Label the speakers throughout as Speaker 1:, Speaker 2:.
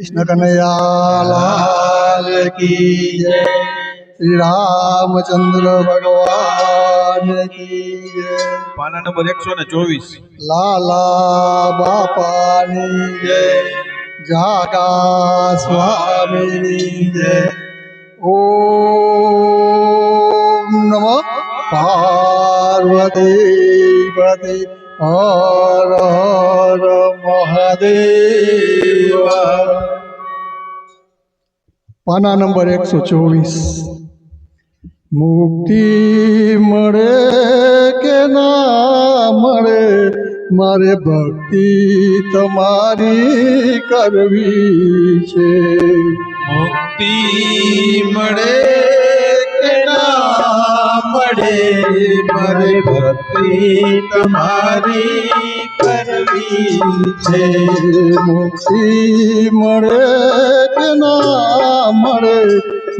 Speaker 1: कृष्ण कन्हैया लाल की जय। श्री रामचंद्र भगवान की जय।
Speaker 2: पाना नंबर 124
Speaker 1: लाला बापानी जय। जागा स्वामी जय। ओम नमः पार्वती पति हर हर महादेव। पाना नंबर 124। मुक्ति मळे के ना मळे मारे भक्ति तमारी करवी छे।
Speaker 2: मुक्ति मळे के ना मळे मारे भक्ति तमारी करवी छे।
Speaker 1: मुक्ति मळे के ना मळे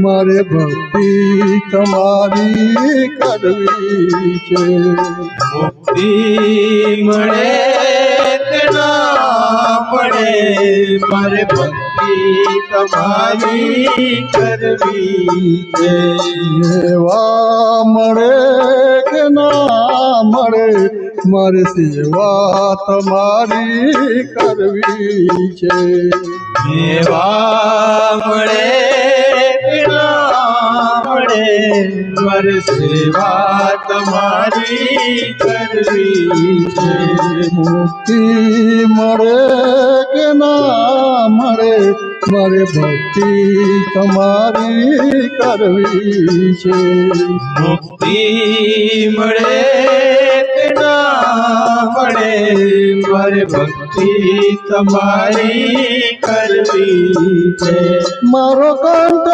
Speaker 1: मारे भक्ति तमारी करवी छे।
Speaker 2: मुक्ति मळे के ना मळे मारे भक्ति तमारी करवी छे।
Speaker 1: सेवा मळे के ना मळे मारे सेवा तमारी करवी छे।
Speaker 2: सेवा मळे के ना मळे मारे सेवा तमारी करवी छे।
Speaker 1: मुक्ति मळे के ना मळे मारे भक्ति तमारी करवी छे।
Speaker 2: मुक्ति मळे के ना मळे मारे भक्ति तमारी करवी छे।
Speaker 1: मारो कंठ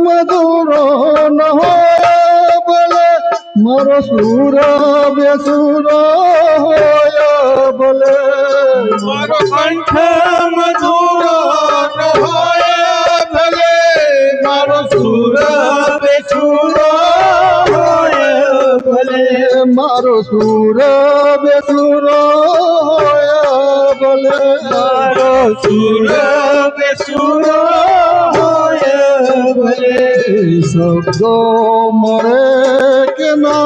Speaker 1: मधुरो न होय भले मारो सूर बेसूर होय भले।
Speaker 2: मारो कंठ मधुरो न होय भले मारो सूर बेसूर होय भले।
Speaker 1: मारो सूर बेसूर होय भले।
Speaker 2: मारो सूर बेसूर होय भले।
Speaker 1: शब्दो मळे के ना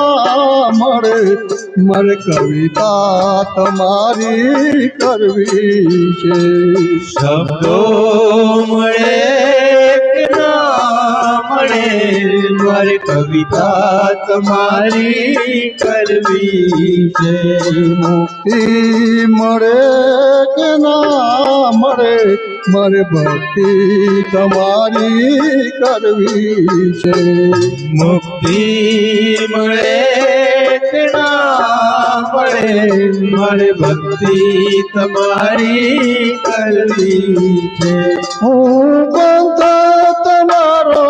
Speaker 1: मळे मारे कविता तमारी करवी छे।
Speaker 2: शब्दो मळे के ना मळे मारे कविता तमारी करवी छे।
Speaker 1: मुक्ति मळे के ना मळे मारे भक्ति तमारी करवी छे।
Speaker 2: मुक्ति मळे के ना मळे मारे भक्ति तमारी करवी छे।
Speaker 1: હું બંધ તમારો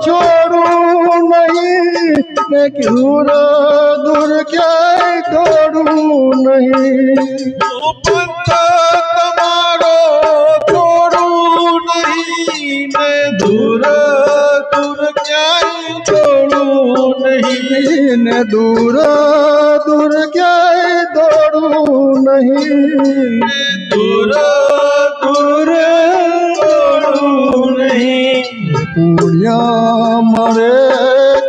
Speaker 1: છોડું નહીં ને દૂર દૂર ક્યાંય દોડું નહીં।
Speaker 2: पंथ तमारो छोड़ू नहीं ने दूर दूर क्याय छोड़ू नहीं
Speaker 1: ને દૂર દૂર ક્યાંય દોડું નહીં।
Speaker 2: दूर दूर छोड़ू नहीं।
Speaker 1: પુણ્ય મળે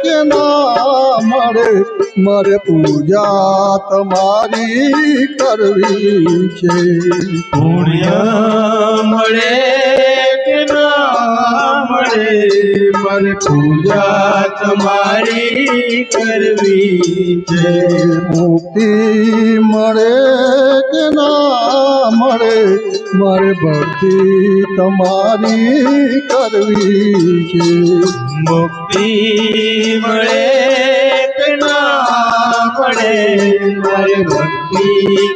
Speaker 1: કે ના મળે મારે પૂજા તમારી કરવી છે।
Speaker 2: पुण्य मळे के ना मळे मारे पूजा तमारी करवी छे।
Speaker 1: મુક્તિ મળે કે ના મળે મારે ભક્તિ તમારી કરવી છે।
Speaker 2: मुक्ति मळे के ना मळे मारे भक्ति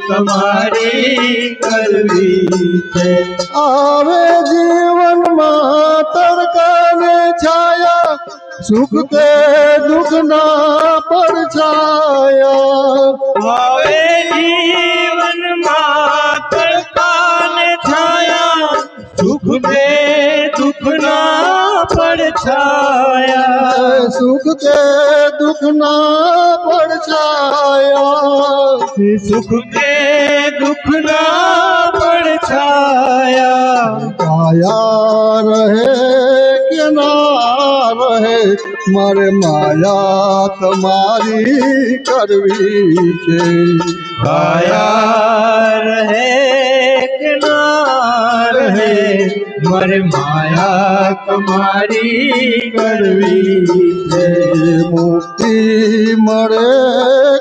Speaker 2: तमारी करवी छे।
Speaker 1: આવે જીવનમાં તડકાને છાયા સુખ કે દુઃખના પડછાયા।
Speaker 2: आवे जीवन मां तड़काने छाया सुख दे दुख ना पड़छाया।
Speaker 1: સુખ કે દુઃખના પડછાયા।
Speaker 2: सुख दे दुख ना पड़छाया। છાયા
Speaker 1: કાયા રહે કે ના રહે મારે માયા તમારી કરવી છે
Speaker 2: કાયા રહે કે ના રહે મારે માયા તમારી કરવી છે
Speaker 1: મુક્તિ મળે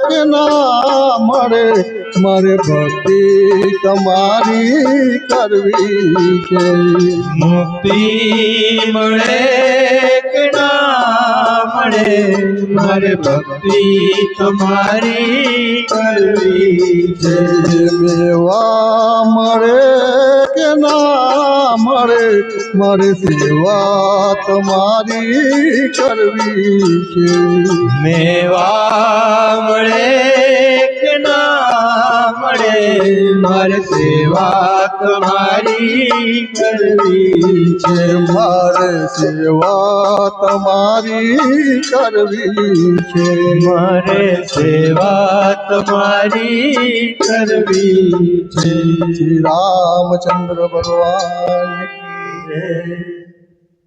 Speaker 1: કે ના મળે મારે ભક્તિ તમારી કરવી છે
Speaker 2: મુક્તિ મળે કે ના મળે મારે ભક્તિ તમારી કરવી છે
Speaker 1: મેવા મળે કે ના મળે મારે સેવા તમારી કરવી છે
Speaker 2: મેવા મળે કે ના મળે મારે સેવા તમારી કરવી છે
Speaker 1: મારે સેવા તમારી કરવી છે
Speaker 2: મારે સેવા તમારી કરવી છે
Speaker 1: શ્રી રામચંદ્ર ભગવાન કી જય.